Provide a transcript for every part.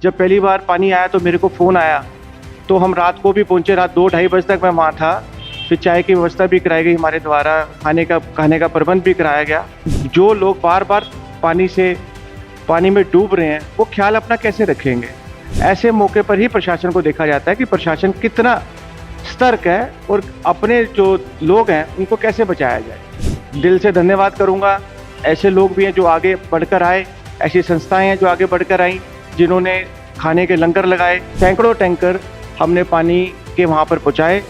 जब पहली बार पानी आया तो मेरे को फ़ोन आया, तो हम रात को भी पहुँचे, रात 2-2:30 बजे तक मैं वहाँ था। फिर चाय की व्यवस्था भी कराई गई हमारे द्वारा, खाने का प्रबंध भी कराया गया। जो लोग बार-बार पानी में डूब रहे हैं, वो ख्याल अपना कैसे रखेंगे? ऐसे मौके पर ही प्रशासन को देखा जाता है कि प्रशासन कितना सतर्क है और अपने जो लोग हैं, उनको कैसे बचाया जाए। दिल से धन्यवाद करूँगा, ऐसे लोग भी हैं जो आगे बढ़कर आए, ऐसी संस्थाएँ हैं जो आगे बढ़कर आईं, जिन्होंने खाने के लंगर लगाए। सैकड़ों टैंकर हमने पानी के वहाँ पर पहुँचाए,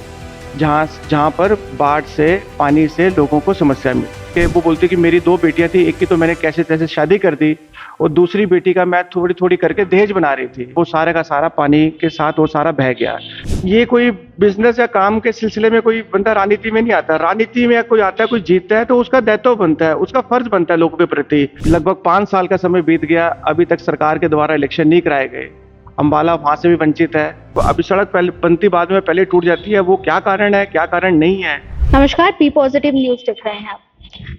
जहाँ पर बाढ़ से, पानी से लोगों को समस्या मिली। कि वो बोलती कि मेरी 2 बेटियाँ थी, एक की तो मैंने कैसे तैसे शादी कर दी और दूसरी बेटी का मैं थोड़ी-थोड़ी करके दहेज बना रही थी। वो सारा का सारा पानी के साथ वो सारा बह गया। ये कोई बिज़नेस या काम के सिलसिले में कोई बंदा राजनीति में नहीं आता। राजनीति में कोई आता है, कोई जीतता है तो उसका दायित्व बनता है, उसका फर्ज बनता है लोगों के प्रति। लगभग 5 साल का समय बीत गया, अभी तक सरकार के द्वारा इलेक्शन नहीं कराए गए। अम्बाला वहाँ से भी वंचित है। तो अभी सड़क पहले बनती, बाद में पहले टूट जाती है। वो क्या कारण है, क्या कारण नहीं है? नमस्कार, बी पॉजिटिव न्यूज देख रहे हैं आप।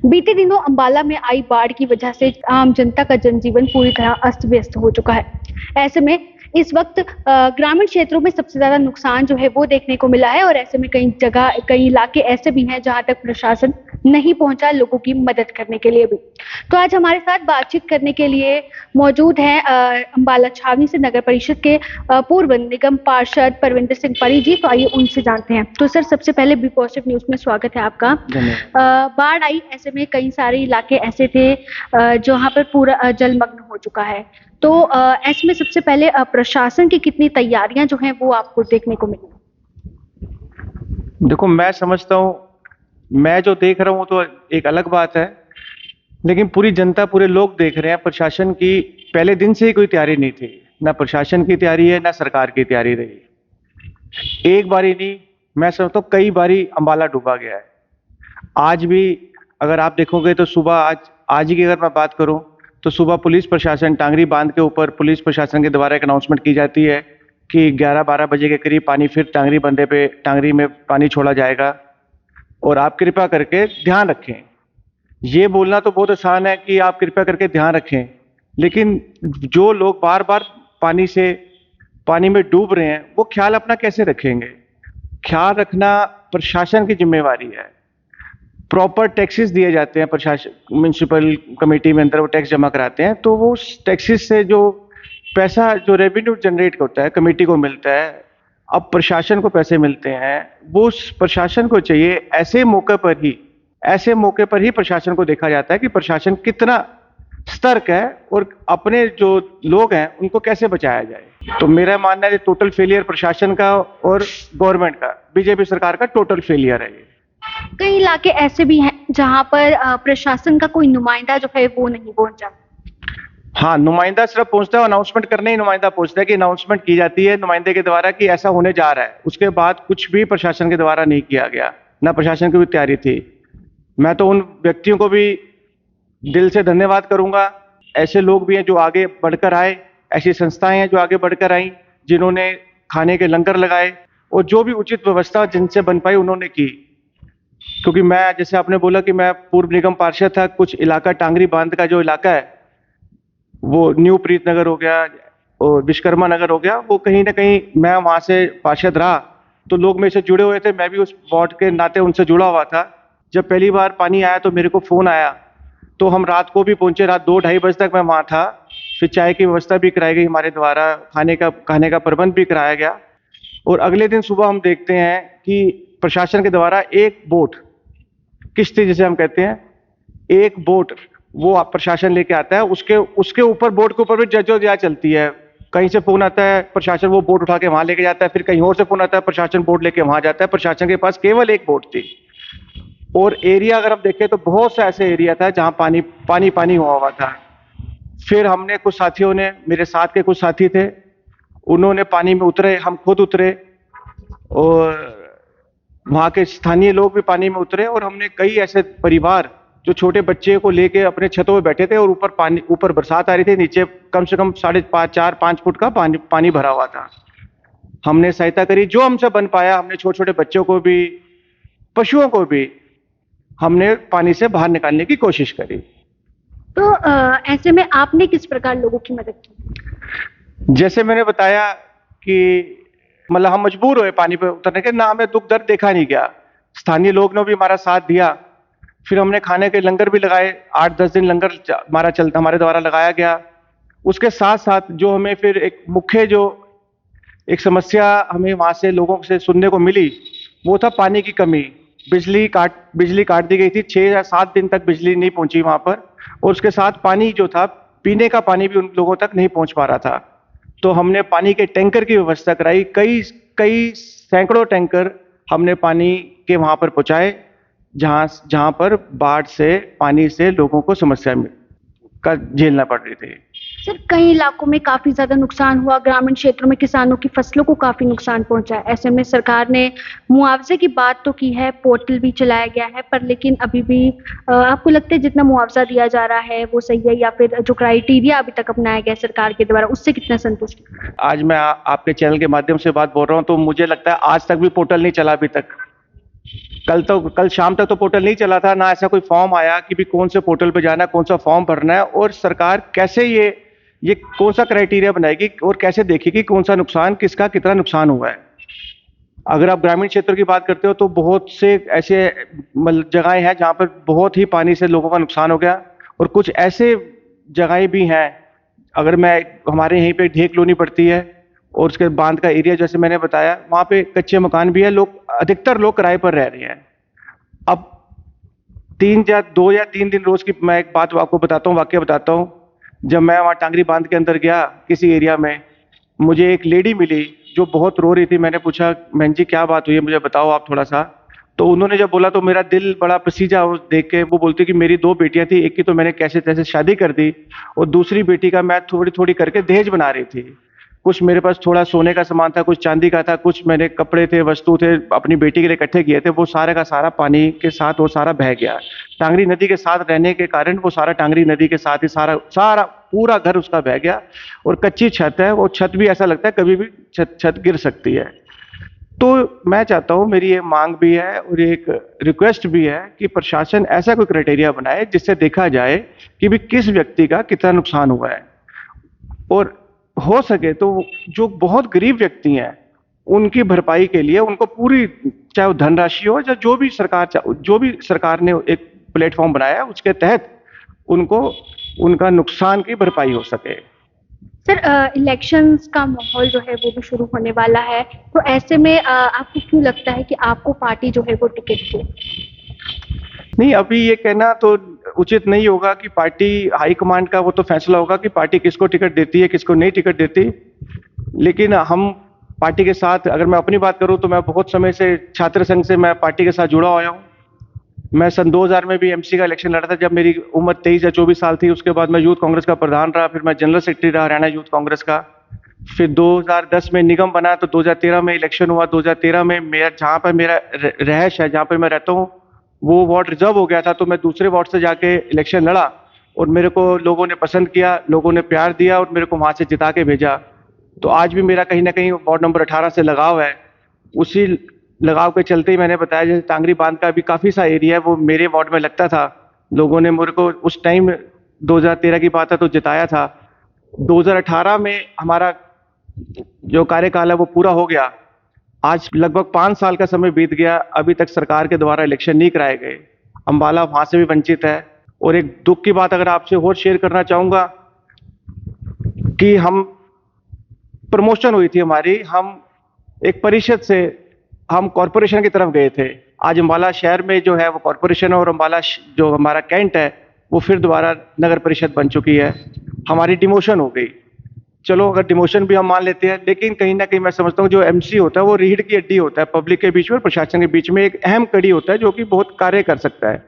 बीते दिनों अंबाला में आई बाढ़ की वजह से आम जनता का जनजीवन पूरी तरह अस्त व्यस्त हो चुका है। ऐसे में इस वक्त ग्रामीण क्षेत्रों में सबसे ज्यादा नुकसान जो है वो देखने को मिला है और ऐसे में कई इलाके ऐसे भी हैं जहां तक प्रशासन नहीं पहुंचा लोगों की मदद करने के लिए भी। तो आज हमारे साथ बातचीत करने के लिए मौजूद हैं अंबाला छावनी से नगर परिषद के पूर्व निगम पार्षद परविंदर सिंह परी जी। तो आइए उनसे जानते हैं। तो सर, सबसे पहले बी पॉजिटिव न्यूज में स्वागत है आपका। बाढ़ आई, ऐसे में कई सारे इलाके ऐसे थे जहाँ पर पूरा जलमग्न हो चुका है। तो ऐसे में सबसे पहले प्रशासन की कितनी तैयारियां जो हैं वो आपको देखने को मिली? देखो, मैं समझता हूँ, मैं जो देख रहा हूँ तो एक अलग बात है, लेकिन पूरी जनता, पूरे लोग देख रहे हैं। प्रशासन की पहले दिन से ही कोई तैयारी नहीं थी, ना प्रशासन की तैयारी है, ना सरकार की तैयारी रही। एक बारी नहीं, मैं समझता हूँ कई बारी अंबाला डूबा गया है। आज भी अगर आप देखोगे तो सुबह, आज ही की अगर मैं बात करूं तो सुबह पुलिस प्रशासन, टांगरी बांध के ऊपर पुलिस प्रशासन के द्वारा एक अनाउंसमेंट की जाती है कि 11-12 बजे के करीब पानी फिर टांगरी में पानी छोड़ा जाएगा और आप कृपया करके ध्यान रखें। ये बोलना तो बहुत आसान है कि आप कृपया करके ध्यान रखें, लेकिन जो लोग बार बार पानी में डूब रहे हैं, वो ख्याल अपना कैसे रखेंगे? ख्याल रखना प्रशासन की जिम्मेवारी है। प्रॉपर टैक्सेस दिए जाते हैं, प्रशासन म्युनिसिपल कमेटी में अंदर वो टैक्स जमा कराते हैं, तो वो टैक्सेस से जो पैसा, जो रेवेन्यू जनरेट होता है, कमेटी को मिलता है। अब प्रशासन को पैसे मिलते हैं, वो प्रशासन को चाहिए ऐसे मौके पर ही प्रशासन को देखा जाता है कि प्रशासन कितना सतर्क है और अपने जो लोग हैं उनको कैसे बचाया जाए। तो मेरा मानना है टोटल फेलियर प्रशासन का और गवर्नमेंट का, बीजेपी सरकार का टोटल फेलियर है ये। कई इलाके ऐसे भी हैं जहां पर प्रशासन का कोई नुमाइंदा जो है वो नहीं पहुंचा। हाँ, नुमाइंदा सिर्फ पहुंचता है, अनाउंसमेंट करने ही नुमाइंदा पहुंचता है कि अनाउंसमेंट की जाती है नुमाइंदे के द्वारा कि ऐसा होने जा रहा है। उसके बाद कुछ भी प्रशासन के द्वारा नहीं किया गया, ना प्रशासन की भी तैयारी थी। मैं तो उन व्यक्तियों को भी दिल से धन्यवाद करूंगा, ऐसे लोग भी हैं जो आगे बढ़कर आए, ऐसी संस्थाएं हैं जो आगे बढ़कर आई, जिन्होंने खाने के लंगर लगाए और जो भी उचित व्यवस्था जिनसे बन पाई उन्होंने की। क्योंकि मैं, जैसे आपने बोला कि मैं पूर्व निगम पार्षद था, कुछ इलाका टांगरी बांध का जो इलाका है, वो न्यू प्रीत नगर हो गया और विश्वकर्मा नगर हो गया, वो कहीं ना कहीं मैं वहां से पार्षद रहा तो लोग मेरे से जुड़े हुए थे, मैं भी उस वार्ड के नाते उनसे जुड़ा हुआ था। जब पहली बार पानी आया तो मेरे को फ़ोन आया, तो हम रात को भी पहुंचे, रात 2-2:30 बजे तक मैं वहाँ था। फिर चाय की व्यवस्था भी कराई गई हमारे द्वारा, खाने का प्रबंध भी कराया गया। और अगले दिन सुबह हम देखते हैं कि प्रशासन के द्वारा एक बोट, किश्ती जिसे हम कहते हैं, एक बोट वो प्रशासन लेके आता है। उसके ऊपर, बोट के ऊपर भी जज्जोजहद चलती है। कहीं से फोन आता है, प्रशासन वो बोट उठा के वहां लेके जाता है, फिर कहीं और से फोन आता है, प्रशासन बोट लेके वहां जाता है। प्रशासन के पास केवल एक बोट थी और एरिया अगर हम देखें तो बहुत सा ऐसे एरिया था जहां पानी हुआ था। फिर हमने कुछ साथियों ने, मेरे साथ के कुछ साथी थे, उन्होंने पानी में उतरे, हम खुद उतरे और वहाँ के स्थानीय लोग भी पानी में उतरे और हमने कई ऐसे परिवार जो छोटे बच्चे को लेके अपने छतों पे बैठे थे और ऊपर बरसात आ रही थी, नीचे कम से कम 4.5 फुट का पानी भरा हुआ था। हमने सहायता करी, जो हमसे बन पाया। हमने छोटे छोटे बच्चों को भी, पशुओं को भी हमने पानी से बाहर निकालने की कोशिश करी। तो ऐसे में आपने किस प्रकार लोगों की मदद की? जैसे मैंने बताया कि मतलब हम मजबूर हुए पानी पे उतरने के, ना हमें दुख दर्द देखा नहीं गया। स्थानीय लोग ने भी हमारा साथ दिया। फिर हमने खाने के लंगर भी लगाए, 8-10 दिन लंगर हमारे द्वारा लगाया गया। उसके साथ साथ जो हमें फिर एक मुख्य जो एक समस्या हमें वहां से लोगों से सुनने को मिली, वो था पानी की कमी। बिजली काट दी गई थी, 6 या 7 दिन तक बिजली नहीं पहुंची वहां पर। और उसके साथ पानी जो था, पीने का पानी भी उन लोगों तक नहीं पहुंच पा रहा था। तो हमने पानी के टैंकर की व्यवस्था कराई, कई कई सैकड़ों टैंकर हमने पानी के वहां पर पहुंचाए, जहां जहां पर बाढ़ से पानी से लोगों को समस्या का झेलना पड़ रही थी। सर, कई इलाकों में काफी ज्यादा नुकसान हुआ, ग्रामीण क्षेत्रों में किसानों की फसलों को काफी नुकसान पहुंचा है। ऐसे में सरकार ने मुआवजे की बात तो की है, पोर्टल भी चलाया गया है, पर लेकिन अभी भी आपको लगता है जितना मुआवजा दिया जा रहा है वो सही है, या फिर जो क्राइटेरिया अभी तक अपनाया गया है सरकार के द्वारा उससे कितना संतुष्ट हैं? आज मैं आपके चैनल के माध्यम से बात बोल रहा हूं, तो मुझे लगता है आज तक भी पोर्टल नहीं चला अभी तक। कल शाम तक तो पोर्टल नहीं चला था, ना ऐसा कोई फॉर्म आया कि भी कौन से पोर्टल पे जाना है, कौन सा फॉर्म भरना है, और सरकार कैसे ये कौन सा क्राइटेरिया बनाएगी और कैसे देखेगी कौन सा नुकसान, किसका कितना नुकसान हुआ है। अगर आप ग्रामीण क्षेत्र की बात करते हो तो बहुत से ऐसे जगहें हैं जहां पर बहुत ही पानी से लोगों का नुकसान हो गया, और कुछ ऐसे जगहें भी हैं, अगर मैं हमारे यहीं पे ढेक लोनी पड़ती है और उसके बांध का एरिया जैसे मैंने बताया, वहां पे कच्चे मकान भी है, लोग अधिकतर लोग किराए पर रह रहे हैं। अब 2 या 3 दिन रोज की मैं एक बात आपको बताता हूँ, वाक्य बताता हूँ। जब मैं वहाँ टांगरी बांध के अंदर गया किसी एरिया में, मुझे एक लेडी मिली जो बहुत रो रही थी। मैंने पूछा, बहन जी क्या बात हुई है, मुझे बताओ आप थोड़ा सा। तो उन्होंने जब बोला तो मेरा दिल बड़ा पसीजा उस देख के। वो बोलती कि मेरी 2 बेटियां थी, एक की तो मैंने कैसे तैसे शादी कर दी, और दूसरी बेटी का मैं थोड़ी थोड़ी करके दहेज बना रही थी। कुछ मेरे पास थोड़ा सोने का सामान था, कुछ चांदी का था, कुछ मेरे कपड़े थे, वस्तु थे, अपनी बेटी के लिए इकट्ठे किए थे, वो सारे का सारा पानी के साथ वो सारा बह गया। टांगरी नदी के साथ रहने के कारण वो सारा टांगरी नदी के साथ ही सारा सारा पूरा घर उसका बह गया। और कच्ची छत है, वो छत भी ऐसा लगता है कभी भी छत गिर सकती है। तो मैं चाहता हूं, मेरी ये मांग भी है और एक रिक्वेस्ट भी है कि प्रशासन ऐसा कोई क्राइटेरिया बनाए जिससे देखा जाए कि भी किस व्यक्ति का कितना नुकसान हुआ है, और हो सके तो जो बहुत गरीब व्यक्ति हैं उनकी भरपाई के लिए उनको पूरी, चाहे वो धनराशि हो या जो भी सरकार ने एक प्लेटफॉर्म बनाया है उसके तहत उनको उनका नुकसान की भरपाई हो सके। सर, इलेक्शंस का माहौल जो है वो भी शुरू होने वाला है, तो ऐसे में आपको क्यों लगता है कि आपको पार्टी जो है वो टिकट दे? नहीं, अभी ये कहना तो उचित नहीं होगा कि पार्टी हाईकमांड का वो तो फैसला होगा कि पार्टी किसको टिकट देती है, किसको नहीं टिकट देती। लेकिन हम पार्टी के साथ, अगर मैं अपनी बात करूं तो मैं बहुत समय से छात्र संघ से मैं पार्टी के साथ जुड़ा हुआ हूं। मैं सन 2000 में भी एमसी का इलेक्शन लड़ा था, जब मेरी उम्र 23 या 24 साल थी। उसके बाद मैं यूथ कांग्रेस का प्रधान रहा, फिर मैं जनरल सेक्रेटरी रहा हरियाणा यूथ कांग्रेस का। फिर 2010 में निगम बना, तो 2013 में इलेक्शन हुआ। 2013 में मेरा जहाँ पर मेरा रहश है, जहाँ पर मैं रहता हूँ, वो वार्ड रिजर्व हो गया था, तो मैं दूसरे वार्ड से जाके इलेक्शन लड़ा, और मेरे को लोगों ने पसंद किया, लोगों ने प्यार दिया और मेरे को वहां से जिता के भेजा। तो आज भी मेरा कहीं ना कहीं वार्ड नंबर 18 से लगाव है। उसी लगाव के चलते ही मैंने बताया, जैसे टांगरी बांध का भी काफी सा एरिया है वो मेरे वार्ड में लगता था। लोगों ने मेरे को उस टाइम 2013 की बात है तो जिताया था। 2018 में हमारा जो कार्यकाल है वो पूरा हो गया। आज लगभग 5 साल का समय बीत गया, अभी तक सरकार के द्वारा इलेक्शन नहीं कराए गए। अंबाला वहां से भी वंचित है। और एक दुख की बात अगर आपसे और शेयर करना चाहूंगा कि हम प्रमोशन हुई थी हमारी, हम एक परिषद से हम कॉरपोरेशन की तरफ गए थे। आज अंबाला शहर में जो है वो कॉरपोरेशन है, और अंबाला जो हमारा कैंट है वो फिर दोबारा नगर परिषद बन चुकी है। हमारी डिमोशन हो गई। चलो अगर डिमोशन भी हम मान लेते हैं, लेकिन कहीं ना कहीं मैं समझता हूँ जो एमसी होता है वो रीढ़ की हड्डी होता है, पब्लिक के बीच में और प्रशासन के बीच में एक अहम कड़ी होता है जो कि बहुत कार्य कर सकता है।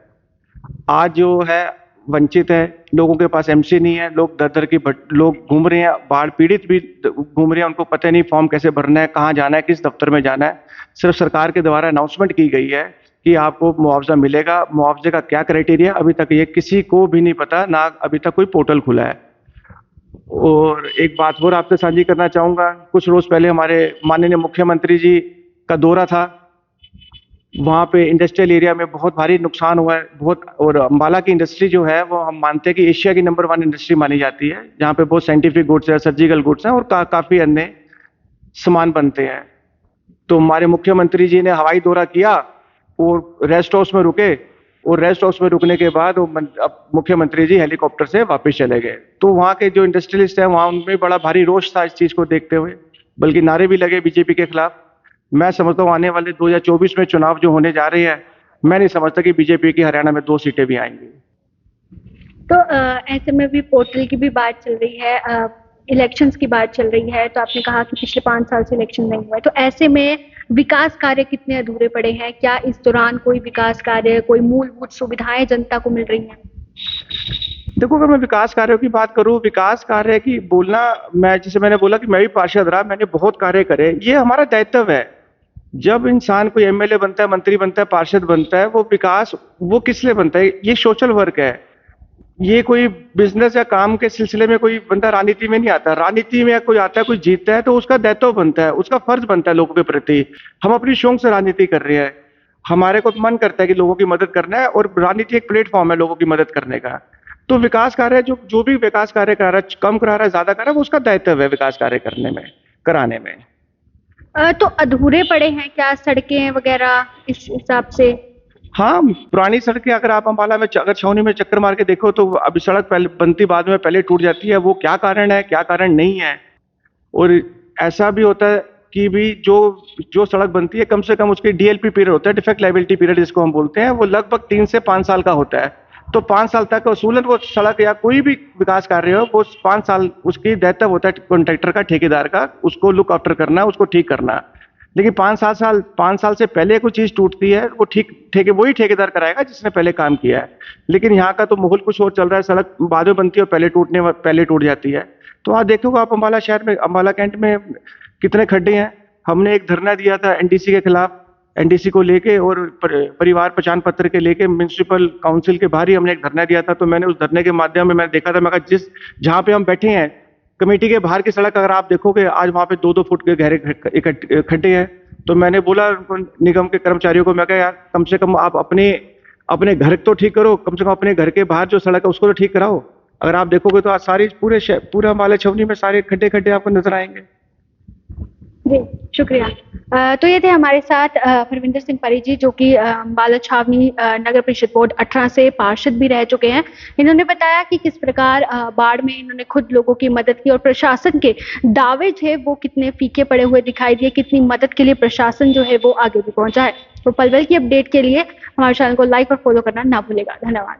आज जो है वंचित है, लोगों के पास एमसी नहीं है, लोग दर दर की लोग घूम रहे हैं, बाढ़ पीड़ित भी घूम रहे हैं, उनको पता नहीं फॉर्म कैसे भरना है, कहाँ जाना है, किस दफ्तर में जाना है। सिर्फ सरकार के द्वारा अनाउंसमेंट की गई है कि आपको मुआवजा मिलेगा। मुआवजे का क्या क्राइटेरिया अभी तक ये किसी को भी नहीं पता, ना अभी तक कोई पोर्टल खुला है। और एक बात और आपसे साझी करना चाहूंगा, कुछ रोज पहले हमारे माननीय मुख्यमंत्री जी का दौरा था वहाँ पे इंडस्ट्रियल एरिया में बहुत भारी नुकसान हुआ है बहुत। और अंबाला की इंडस्ट्री जो है वो हम मानते हैं कि एशिया की नंबर 1 इंडस्ट्री मानी जाती है, जहाँ पे बहुत साइंटिफिक गुड्स है, सर्जिकल गुड्स हैं और काफ़ी अन्य सामान बनते हैं। तो हमारे मुख्यमंत्री जी ने हवाई दौरा किया और रेस्ट हाउस में रुके, और रेस्ट हाउस में रुकने के बाद अब मुख्यमंत्री जी हेलीकॉप्टर से वापस चले गए। तो वहाँ के जो इंडस्ट्रियलिस्ट हैं वहाँ उनमें बड़ा भारी रोष था इस चीज़ को देखते हुए, बल्कि नारे भी लगे बीजेपी के खिलाफ। मैं समझता हूँ आने वाले 2024 में चुनाव जो होने जा रहे हैं, मैं नहीं समझता कि बीजेपी की हरियाणा में 2 सीटें भी आएंगी। तो ऐसे में भी पोर्टल की भी बात चल रही है, इलेक्शंस की बात चल रही है, तो आपने कहा कि पिछले 5 साल से इलेक्शन नहीं हुआ है, तो ऐसे में विकास कार्य कितने अधूरे पड़े हैं? क्या इस दौरान कोई विकास कार्य, कोई मूलभूत सुविधाएं जनता को मिल रही हैं? देखो, अगर मैं विकास कार्यों की बात करूं, विकास कार्य की बोलना, मैं जैसे मैंने बोला कि मैं भी पार्षद रहा, मैंने बहुत कार्य करे, ये हमारा दायित्व है। जब इंसान कोई एमएलए बनता है, मंत्री बनता है, पार्षद बनता है, वो विकास वो किस लिए बनता है? ये सोशल वर्क है। ये कोई बिजनेस या काम के सिलसिले में कोई बंदा राजनीति में नहीं आता। राजनीति में कोई आता है, कोई जीतता है, तो उसका दायित्व बनता है, उसका फर्ज बनता है लोगों के प्रति। हम अपनी शौक से राजनीति कर रहे हैं, हमारे को मन करता है कि लोगों की मदद करना है, और राजनीति एक प्लेटफॉर्म है लोगों की मदद करने का। तो विकास कार्य जो भी विकास कार्य करा रहा है, कम करा रहा है, ज्यादा करा रहा है, वो उसका दायित्व है विकास कार्य करने में, कराने में। तो अधूरे पड़े हैं क्या सड़कें वगैरह इस हिसाब से? हाँ, पुरानी सड़कें अगर आप अंबाला में अगर छावनी में चक्कर मार के देखो तो अभी सड़क पहले बनती बाद में पहले टूट जाती है। वो क्या कारण है, क्या कारण नहीं है? और ऐसा भी होता है कि भी जो सड़क बनती है, कम से कम उसकी डीएलपी पीरियड होता है, डिफेक्ट लायबिलिटी पीरियड जिसको हम बोलते हैं, वो लगभग 3 से 5 साल का होता है। तो 5 साल तक वसूलन वो सड़क या कोई भी विकास कार्य हो, वो 5 साल उसकी दायित्व होता है कॉन्ट्रैक्टर का, ठेकेदार का, उसको लुक आफ्टर करना, उसको ठीक करना। लेकिन 5 साल से पहले कोई चीज टूटती है, वो वही ठेकेदार कराएगा जिसने पहले काम किया है। लेकिन यहाँ का तो माहौल कुछ और चल रहा है, सड़क बाद में बनती है और पहले टूट जाती है। तो आप देखोगे आप अंबाला शहर में, अंबाला कैंट में कितने खड्डे हैं। हमने एक धरना दिया था एनडीसी के खिलाफ, एनडीसी को लेके और परिवार पहचान पत्र के लेके म्युनिसिपल काउंसिल के बाहर ही हमने एक धरना दिया था। तो मैंने उस धरने के माध्यम में मैंने देखा था, मैं कहा जहाँ पे हम बैठे हैं कमेटी के बाहर की सड़क अगर आप देखोगे, आज वहां पे 2-2 फुट के गहरे खड्डे हैं। तो मैंने बोला निगम के कर्मचारियों को, मैं कहा यार कम से कम आप अपने घर तो ठीक करो, कम से कम अपने घर के बाहर जो सड़क है उसको तो ठीक कराओ। अगर आप देखोगे तो आज सारी पूरा अंबाला छावनी में सारे खड्डे आपको नजर आएंगे। जी, शुक्रिया। तो ये थे हमारे साथ परविंदर सिंह परी जी, जो कि अंबाला छावनी नगर परिषद वार्ड 18 से पार्षद भी रह चुके हैं। इन्होंने बताया कि किस प्रकार बाढ़ में इन्होंने खुद लोगों की मदद की, और प्रशासन के दावे जो है वो कितने फीके पड़े हुए दिखाई दिए, कितनी मदद के लिए प्रशासन जो है वो आगे भी पहुंचा है। तो पल पल की अपडेट के लिए हमारे चैनल को लाइक और फॉलो करना ना भूलेगा। धन्यवाद।